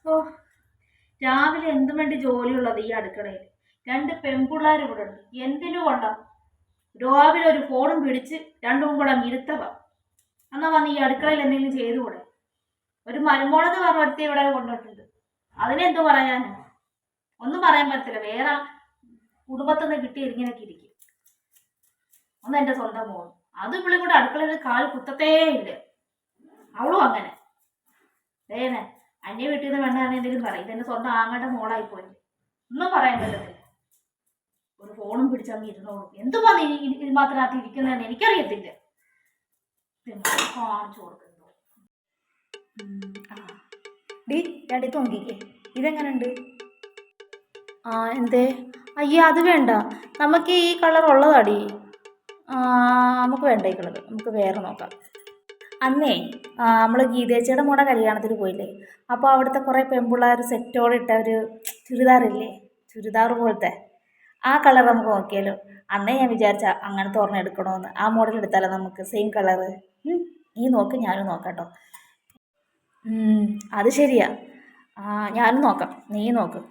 ഓ, രാവിലെ എന്തും വേണ്ടി ജോലിയുള്ളത് ഈ അടുക്കളയിൽ. രണ്ട് പെൺപിള്ളേർ ഇവിടെ ഉണ്ട്. എന്തിനു കൊണ്ടാ രാവിലെ ഒരു ഫോണും പിടിച്ച് രണ്ടും കൂടെ മിരുത്തവാ. എന്നാ വന്ന് ഈ അടുക്കളയിൽ എന്തെങ്കിലും ചെയ്തുകൂടെ? ഒരു മരുമോളെന്ന് പറഞ്ഞ ഇവിടെ കൊണ്ടിട്ടുണ്ട്. അതിനെന്തു പറയാൻ? ഒന്നും പറയാൻ പറ്റില്ല. വേറെ കുടുംബത്തിൽ നിന്ന് കിട്ടി ഇങ്ങനെയൊക്കെ ഇരിക്കും. ഒന്ന് എൻ്റെ സ്വന്തം മോൾ, അത് ഇവിടെ കൂടെ അടുക്കളയിൽ കാല് കുത്തത്തേ ഇല്ല. അവളും അങ്ങനെ വേനെ അന്യ വീട്ടിൽ നിന്ന് വേണ്ടാന്ന് എന്തെങ്കിലും പറയും. ഇതെന്റെ സ്വന്തം ആങ്ങളുടെ മോളായി പോയി, ഒന്നും പറയാൻ പറ്റത്തില്ല. ഒരു ഫോണും പിടിച്ചങ്ങ് ഇരുന്നോളും. എന്തുവാ ഇത് മാത്രം ഇരിക്കുന്നതെന്ന് എനിക്കറിയത്തില്ല. കാണിച്ചു കൊടുക്കുന്നു. ഡി രണ്ടിത്ത് നോക്കിക്കേ, ഇതെങ്ങനെയുണ്ട്? എന്തേ? അയ്യ, അത് വേണ്ട. നമുക്ക് ഈ കളർ ഉള്ളതാടി. നമുക്ക് വേണ്ട ഈ കളർ. നമുക്ക് വേറെ നോക്കാം. അന്നേ നമ്മൾ ഗീതേച്ചിയുടെ മോടെ കല്യാണത്തിന് പോയില്ലേ? അപ്പോൾ അവിടുത്തെ കുറേ പെൺപിള്ളേർ സെറ്റോടെ ഇട്ട ഒരു ചുരിദാറില്ലേ, ചുരിദാർ പോലത്തെ ആ കളർ നമുക്ക് നോക്കിയാലോ? അന്നേ ഞാൻ വിചാരിച്ച അങ്ങനത്തെ ഒരെണ്ണം എടുക്കണമെന്ന്. ആ മോഡൽ എടുത്താലോ നമുക്ക്? Same colour. നീ നോക്ക്, ഞാനും നോക്കാം കേട്ടോ. അത് ശരിയാ. ഞാനും നോക്കാം, നീ നോക്ക്.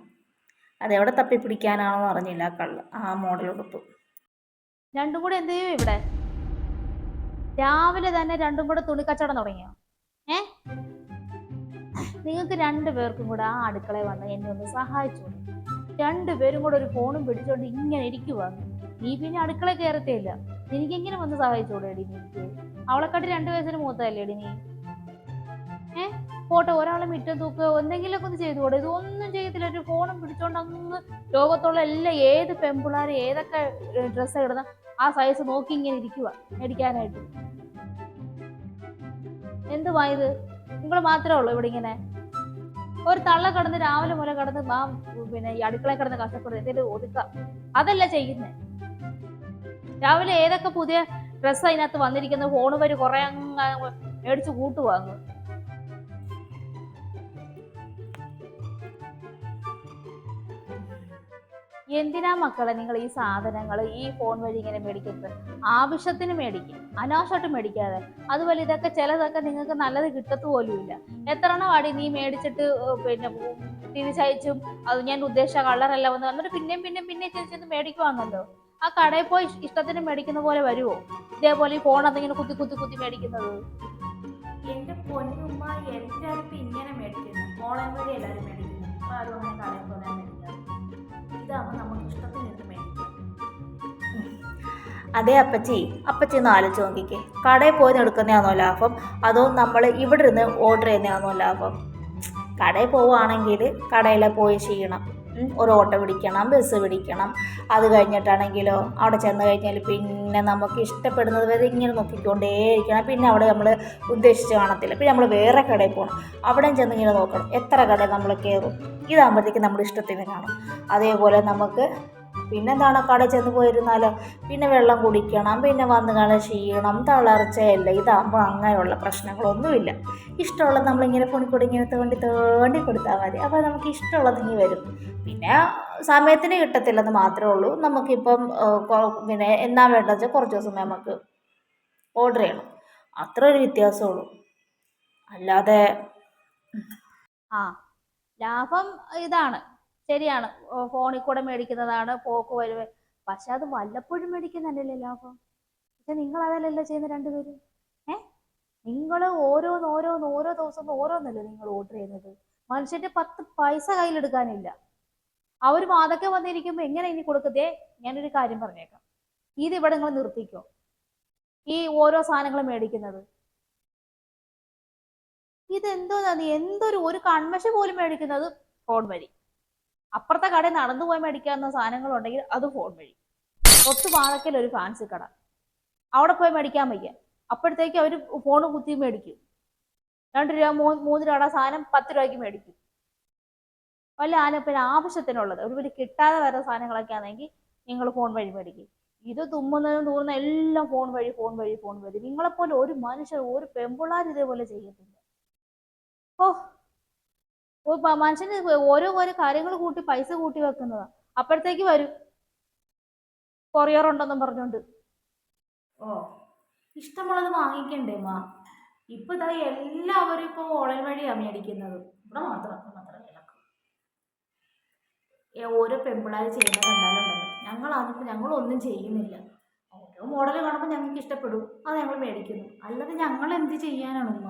അതെവിടെ തപ്പി പിടിക്കാനാണെന്ന് അറിഞ്ഞില്ല ആ മോഡൽ ഉടുപ്പ്. രണ്ടും കൂടെ എന്ത് ചെയ്യും ഇവിടെ? രാവിലെ തന്നെ രണ്ടും കൂടെ തുണിക്കച്ചവടം തുടങ്ങിയോ? നിങ്ങൾക്ക് രണ്ടുപേർക്കും കൂടെ ആ അടുക്കളയിൽ വന്ന് എന്നെ ഒന്ന് സഹായിച്ചു. രണ്ടുപേരും കൂടെ ഒരു ഫോണും പിടിച്ചോണ്ട് ഇങ്ങനെ ഇരിക്കുവാണ്. നീ പിന്നെ അടുക്കള കയറത്തേയില്ല. എനിക്കെങ്ങനെ വന്ന് സഹായിച്ചോടേടി? എനിക്ക് അവളെക്കാട്ടി 2 വയസ്സിന് മൂത്തല്ലേടി നീ? പോട്ടെ, ഒരാളെ മിറ്റം തൂക്കുക എന്തെങ്കിലുമൊക്കെ ഒന്ന് ചെയ്തുകൂടെ? ഇതൊന്നും ചെയ്യത്തില്ല. ഒരു ഫോണും പിടിച്ചോണ്ട് അങ്ങ് ലോകത്തുള്ള എല്ലാ ഏത് പെൺപിള്ളേർ ഏതൊക്കെ ഡ്രസ്സ് ഇടുന്ന ആ സൈസ് നോക്കി ഇങ്ങനെ ഇരിക്കുക മേടിക്കാനായിട്ട്. എന്തുവാ ഇത്? നിങ്ങൾ മാത്രമേ ഉള്ളൂ ഇവിടെ ഇങ്ങനെ? ഒരു തള്ള കിടന്ന് രാവിലെ മുതൽ കിടന്ന് പിന്നെ ഈ അടുക്കളയിൽ കിടന്ന് കഷ്ടപ്പെടുന്നത് എന്തെങ്കിലും ഒതുക്കാം, അതല്ല ചെയ്യുന്നേ. രാവിലെ ഏതൊക്കെ പുതിയ ഡ്രസ്സ് അതിനകത്ത് വന്നിരിക്കുന്ന ഫോണ് വരെ കുറെ അങ്ങ് മേടിച്ച് കൂട്ടുവാങ്ങ്. എന്തിനാ മക്കളെ നിങ്ങൾ ഈ സാധനങ്ങൾ ഈ ഫോൺ വഴി ഇങ്ങനെ മേടിക്കുന്നത്? ആവശ്യത്തിന് മേടിക്കും, അനാവശ്യമായിട്ട് മേടിക്കാതെ. അതുപോലെ ഇതൊക്കെ ചിലതൊക്കെ നിങ്ങൾക്ക് നല്ലത് കിട്ടത്തു പോലും ഇല്ല. എത്ര എണ്ണമാടി നീ മേടിച്ചിട്ട് പിന്നെ തിരിച്ചയച്ചും അത് ഞാൻ ഉദ്ദേശിച്ച കളറല്ല വന്ന് വന്നിട്ട് പിന്നെ ചെന്ന് മേടിക്കുവാന്നല്ലോ. ആ കടയിൽ പോയി ഇഷ്ടത്തിന് മേടിക്കുന്ന പോലെ വരുമോ? ഇതേപോലെ ഈ ഫോൺ അതിങ്ങനെ കുത്തി മേടിക്കുന്നത്? എന്റെ പൊന്നുമ്മ, എല്ലാവരും ഇങ്ങനെ മേടിക്കുന്നു. ഓൺലൈൻ വഴി എല്ലാവരും മേടിക്കുന്നു. ആരും അങ്ങനെ കടയിൽ പോലെ മേടിക്കാം. ഇതാകുമ്പോൾ നമുക്ക് ഇഷ്ടത്തിന് എന്ത് മേടിക്കാം. അതേ അപ്പച്ചി ഒന്ന് ആലോചിച്ച് നോക്കിക്കേ. കടയിൽ പോയി എടുക്കുന്നതാണോ ലാഭം, അതോ നമ്മൾ ഇവിടെ ഇരുന്ന് ഓർഡർ ചെയ്യുന്നതാണോ ലാഭം? കടയിൽ പോവുകയാണെങ്കിൽ കടയിൽ പോയി ചെയ്യണം, ഒരു ഓട്ടോ പിടിക്കണം, ബസ് പിടിക്കണം. അത് കഴിഞ്ഞിട്ടാണെങ്കിലോ അവിടെ ചെന്ന് കഴിഞ്ഞാൽ പിന്നെ നമുക്ക് ഇഷ്ടപ്പെടുന്നത് വരെ ഇങ്ങനെ നോക്കിക്കൊണ്ടേയിരിക്കണം. പിന്നെ അവിടെ നമ്മൾ ഉദ്ദേശിച്ച് കാണത്തില്ല. പിന്നെ നമ്മൾ വേറെ കടയിൽ പോകണം, അവിടെയും ചെന്ന് ഇങ്ങനെ നോക്കണം. എത്ര കട നമ്മൾ കയറും? ഇതാകുമ്പോഴത്തേക്ക് നമ്മുടെ ഇഷ്ടത്തിന് കാണും. അതേപോലെ നമുക്ക് പിന്നെന്താണ്, കടയിൽ ചെന്ന് പോയിരുന്നാലോ പിന്നെ വെള്ളം കുടിക്കണം, പിന്നെ വന്ന് കള ക്ഷീണം, തളർച്ചയല്ല. ഇതാകുമ്പോൾ അങ്ങനെയുള്ള പ്രശ്നങ്ങളൊന്നുമില്ല. ഇഷ്ടമുള്ളത് നമ്മളിങ്ങനെ ഫോണിൽ കൂടി ഇങ്ങനെ തോണ്ടി കൊടുത്താൽ മതി. അപ്പോൾ നമുക്ക് ഇഷ്ടമുള്ളത് ഇനി വരും. പിന്നെ സമയത്തിന് കിട്ടത്തില്ലെന്ന് മാത്രമേ ഉള്ളൂ. നമുക്കിപ്പം പിന്നെ എന്നാ വേണ്ടത് വെച്ചാൽ കുറച്ച് ദിവസം നമുക്ക് ഓർഡർ ചെയ്യണം. അത്ര ഒരു വ്യത്യാസമുള്ളൂ. അല്ലാതെ ലാഭം ഇതാണ്, ശരിയാണ്. ഫോണിൽ കൂടെ മേടിക്കുന്നതാണ് പോക്ക് വരുവേ. പക്ഷെ അത് വല്ലപ്പോഴും മേടിക്കുന്നതല്ലേ ലാഭം. പക്ഷെ നിങ്ങൾ അതല്ലല്ലോ ചെയ്യുന്ന രണ്ടുപേരും. നിങ്ങൾ ഓരോ ദിവസം ഓരോന്നല്ലേ നിങ്ങൾ ഓർഡർ ചെയ്യുന്നത്? മനുഷ്യന്റെ 10 പൈസ കയ്യിലെടുക്കാനില്ല. അവർ വാതൊക്കെ വന്നിരിക്കുമ്പോൾ എങ്ങനെ ഇനി കൊടുക്കതേ? ഞാനൊരു കാര്യം പറഞ്ഞേക്കാം, ഇത് ഇവിടെ നിങ്ങൾ നിർത്തിക്കോ. ഈ ഓരോ സാധനങ്ങൾ മേടിക്കുന്നത് ഒരു കൺമശ പോലും മേടിക്കുന്നത് ഫോൺ വഴി. അപ്പുറത്തെ കടയിൽ നടന്നു പോയി മേടിക്കാവുന്ന സാധനങ്ങളുണ്ടെങ്കിൽ അത് ഫോൺ വഴി. ഒത്തു വാഴക്കൽ ഒരു ഫാൻസി കട, അവിടെ പോയി മേടിക്കാൻ വയ്യ. അപ്പോഴത്തേക്ക് അവർ ഫോൺ കുത്തി മേടിക്കും. 2 രൂപ 3 രൂപയുടെ സാധനം 10 രൂപയ്ക്ക് മേടിക്കും. വല്ല പിന്നെ ആവശ്യത്തിനുള്ളത് ഒരു വലിയ കിട്ടാതെ വരുന്ന സാധനങ്ങളൊക്കെ ആണെങ്കിൽ നിങ്ങൾ ഫോൺ വഴി മേടിക്കും. ഇത് തുമ്മുന്നതും തൂറുന്ന എല്ലാം ഫോൺ വഴി. നിങ്ങളെപ്പോലെ ഒരു മനുഷ്യർ, ഒരു പെമ്പിള്ളാർ ഇതേപോലെ ചെയ്യത്തില്ല. മനുഷ്യന് ഓരോ കാര്യങ്ങൾ കൂട്ടി പൈസ കൂട്ടി വെക്കുന്നതാ. അപ്പോഴത്തേക്ക് വരും കൊറിയർ ഉണ്ടെന്നും പറഞ്ഞോണ്ട്. ഇഷ്ടമുള്ളത് വാങ്ങിക്കണ്ടേ മാ? ഇപ്പൊ ഇതാ എല്ലാവരും ഇപ്പോൾ ഓൺലൈൻ വഴിയാണ് മേടിക്കുന്നത്. ഇവിടെ മാത്രം ഇളക്കും. ഓരോ പെൺപിള്ളേർ ചെയ്യുന്ന കണ്ടാലുണ്ടല്ലോ, ഞങ്ങളൊന്നും ചെയ്യുന്നില്ല. ഓരോ മോഡൽ കാണുമ്പോൾ ഞങ്ങൾക്ക് ഇഷ്ടപ്പെടും, അത് ഞങ്ങൾ മേടിക്കുന്നു. അല്ലാതെ ഞങ്ങൾ എന്ത് ചെയ്യാനാണ് ഉമ്മ?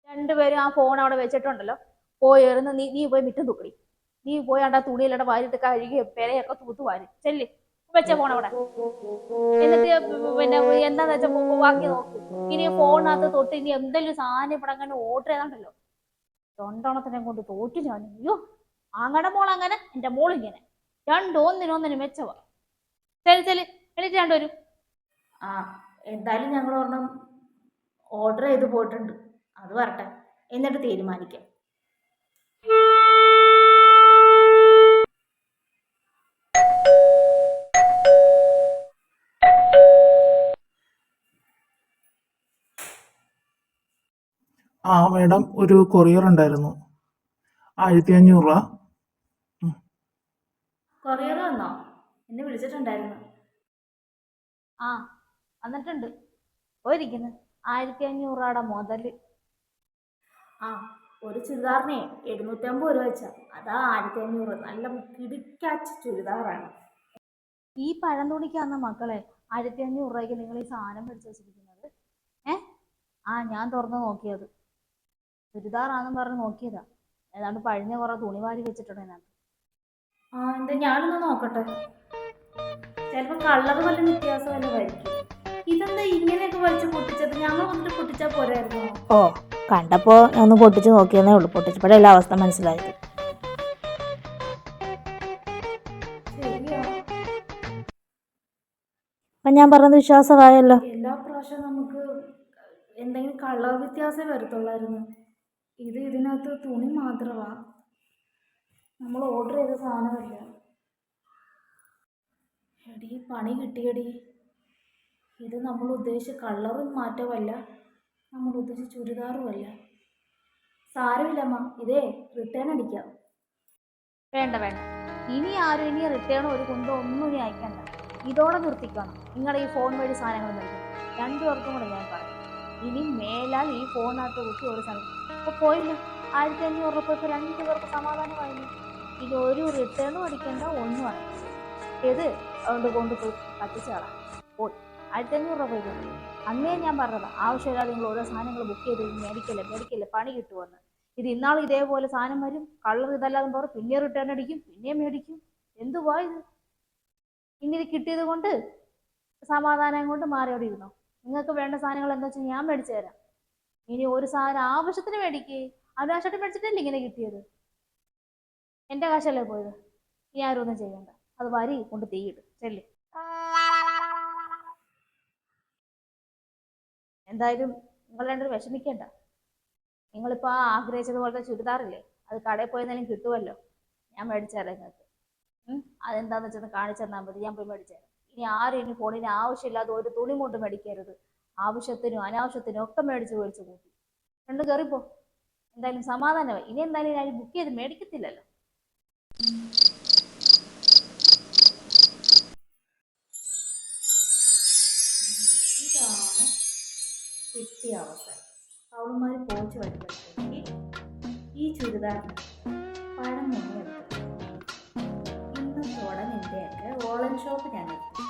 രണ്ടുപേരും ആ ഫോൺ അവിടെ വെച്ചിട്ടുണ്ടല്ലോ, പോയി എറിന്ന് നീ പോയി മിറ്റം തൂക്കടി. നീ പോയി ആ തുണിയിലൂടെ വാരിട്ട് കഴുകി പെരയൊക്കെ തൂത്ത് വാരി ചെല്ലി വെച്ച ഫോൺ അവിടെ. എന്നിട്ട് പിന്നെ എന്താന്ന് വെച്ചാൽ ബാക്കി നോക്ക്. ഇനി ഫോണിനകത്ത് തൊട്ട് ഇനി എന്തെങ്കിലും സാധനം ഇവിടെ അങ്ങനെ ഓർഡർ ചെയ്താണ്ടല്ലോ, രണ്ടെണ്ണത്തിനെ കൊണ്ട് തോറ്റു ഞാൻ. അയ്യോ, അങ്ങടെ മോൾ അങ്ങനെ, എന്റെ മോൾ ഇങ്ങനെ, രണ്ടും ഒന്നിനൊന്നിനും മെച്ചവാ. ചെല്ലി എണീറ്റ് രണ്ടുപേരും. ആ, എന്തായാലും ഞങ്ങൾ ഒരെണ്ണം ഓർഡർ ചെയ്ത് പോയിട്ടുണ്ട്, അത് വരട്ടെ, എന്നിട്ട് തീരുമാനിക്കാം. ആ മേഡം, ഒരു കൊറിയർ ഉണ്ടായിരുന്നു, 1500 രൂപ. കൊറിയർ വന്നോ? എന്നെ വിളിച്ചിട്ടുണ്ടായിരുന്നു. ആ വന്നിട്ടുണ്ട്, പോയിരിക്കുന്നു. 1500 രൂപയുടെ മുതല്. ആ, ഒരു ചുരിദാറിനെ 750 രൂപ വെച്ചാ, അതാ 1500. നല്ല കിടിക്കാച്ച ചുരിദാറാണ്. ഈ പഴം തുണിക്കാന്ന മക്കളെ 1500 രൂപയ്ക്ക് നിങ്ങൾ ഈ സാധനം മേടിച്ച് വെച്ചിരിക്കുന്നത്? ആ, ഞാൻ തുറന്ന് നോക്കിയത്, ചുരിദാറാന്നും പറഞ്ഞ് നോക്കിയതാ. ഏതാണ്ട് പഴഞ്ഞ കുറെ തുണി വാരി വെച്ചിട്ടുണ്ട് അതിനകത്ത്. ആ, എന്താ ഞാനൊന്ന് നോക്കട്ടെ, ചിലപ്പോൾ കളർ വല്ല വ്യത്യാസം വല്ലതായിരിക്കും. ഇതെന്താ ഇങ്ങനെയൊക്കെ വലിച്ച് പൊട്ടിച്ചത്? ഞങ്ങൾ വന്നിട്ട് പൊട്ടിച്ചാൽ പോരായിരുന്നോ? ഓ, കണ്ടപ്പോൾ ഒന്ന് പൊട്ടിച്ച് നോക്കിയെന്നേ ഉള്ളൂ. പൊട്ടിച്ചപ്പോഴേ എല്ലാ അവസ്ഥ മനസ്സിലായത്. ശരിയാ, അപ്പം ഞാൻ പറഞ്ഞത് വിശ്വാസമായല്ലോ. എല്ലാ പ്രാവശ്യവും നമുക്ക് എന്തെങ്കിലും കളർ വ്യത്യാസം വരത്തുള്ളായിരുന്നു. ഇതിനകത്ത് തുണി മാത്രമാ, നമ്മൾ ഓർഡർ ചെയ്ത സാധനമല്ല. എടി, പണി കിട്ടിയടി. ഇത് നമ്മൾ ഉദ്ദേശിച്ച കളറും മാറ്റമല്ല, നമ്മൾ ഉദ്ദേശിച്ച ചുരിദാറുമല്ല. സാരമില്ലമ്മ, ഇതേ റിട്ടേൺ അടിക്കാം. വേണ്ട, ഇനി ആരും ഇനി റിട്ടേണോ ഒരു കുന്തോ ഒന്നും ഇനി അയക്കണ്ട. ഇതോടെ നിർത്തിക്കണം നിങ്ങളുടെ ഈ ഫോൺ വഴി സാധനങ്ങൾ മേടിക്കും. രണ്ടുപേർക്കും കൂടെ ഞാൻ പറയും, ഇനി മേലാൽ ഈ ഫോണിനകത്ത് കുത്തി ഒരു സമയം ഇപ്പോൾ പോയില്ല. 1500 രൂപ ഇപ്പോൾ രണ്ടുപേർക്ക് സമാധാനമായിരുന്നു. ഇനി ഒരു റിട്ടേണും അടിക്കേണ്ട, ഒന്നും അടിക്കണ്ട. ഇത് അതുകൊണ്ട് കൊണ്ടുപോയി കത്തിച്ച് കളാം. പോയി 1500 രൂപ പോയി. അന്നേ ഞാൻ പറഞ്ഞത്, ആവശ്യമില്ലാതെ നിങ്ങൾ ഓരോ സാധനങ്ങൾ ബുക്ക് ചെയ്ത് മേടിക്കല്ലേ, പണി കിട്ടുമെന്ന്. ഇത് ഇന്നാളും ഇതേപോലെ സാധനം വരും, കളർ ഇതല്ലാതെ പറയും, പിന്നെ റിട്ടേൺ അടിക്കും, പിന്നെയും മേടിക്കും. എന്തുവാ ഇത്? ഇനി ഇത് കിട്ടിയത് കൊണ്ട് സമാധാനം കൊണ്ട് മാറിയോടെ ഇരുന്നോ. നിങ്ങൾക്ക് വേണ്ട സാധനങ്ങൾ എന്താ വെച്ചാൽ ഞാൻ മേടിച്ചു തരാം. ഇനി ഒരു സാധനം ആവശ്യത്തിന് മേടിക്കേ, അനാവശ്യമായിട്ട് മേടിച്ചിട്ടല്ലേ ഇങ്ങനെ കിട്ടിയത്. എൻ്റെ കാശല്ലേ പോയത്. ഇനി ആരും ഒന്നും ചെയ്യണ്ട, അത് വരി കൊണ്ട് തീയിട്ട് ചെല്ലി. എന്തായാലും നിങ്ങൾ രണ്ടും വിഷമിക്കേണ്ട. നിങ്ങളിപ്പോൾ ആ ആഗ്രഹിച്ചതുപോലത്തെ ചുരിദാറില്ലേ, അത് കടയിൽ പോയെന്നാലും കിട്ടുമല്ലോ. ഞാൻ മേടിച്ചു തരാം നിങ്ങൾക്ക്. അതെന്താണെന്ന് വെച്ചാൽ കാണിച്ചു തന്നാൽ മതി, ഞാൻ പോയി മേടിച്ചു തരാം. ഇനി ആരും ഇനി ഫോണിന് ആവശ്യമില്ലാതെ ഒരു തുണി കൊണ്ട് മേടിക്കരുത്. ആവശ്യത്തിനും അനാവശ്യത്തിനും ഒക്കെ മേടിച്ച് കൂട്ടി രണ്ട് കയറിപ്പോ. എന്തായാലും സമാധാനമായി. ഇനി എന്തായാലും ഞാൻ ബുക്ക് ചെയ്ത് മേടിക്കത്തില്ലല്ലോ. ഇതാണ് കിട്ടിയ അവസരം. അവളുമാർ പോച്ച് വരുമ്പോഴത്തേക്ക് ഈ ചുരിദാറിന് പഴം മുങ്ങിയെടുത്തു. ഇന്നത്തോടെ നിൻ്റെയൊക്കെ ഓൺലൈൻ ഷോപ്പ് ഞാൻ എത്തി.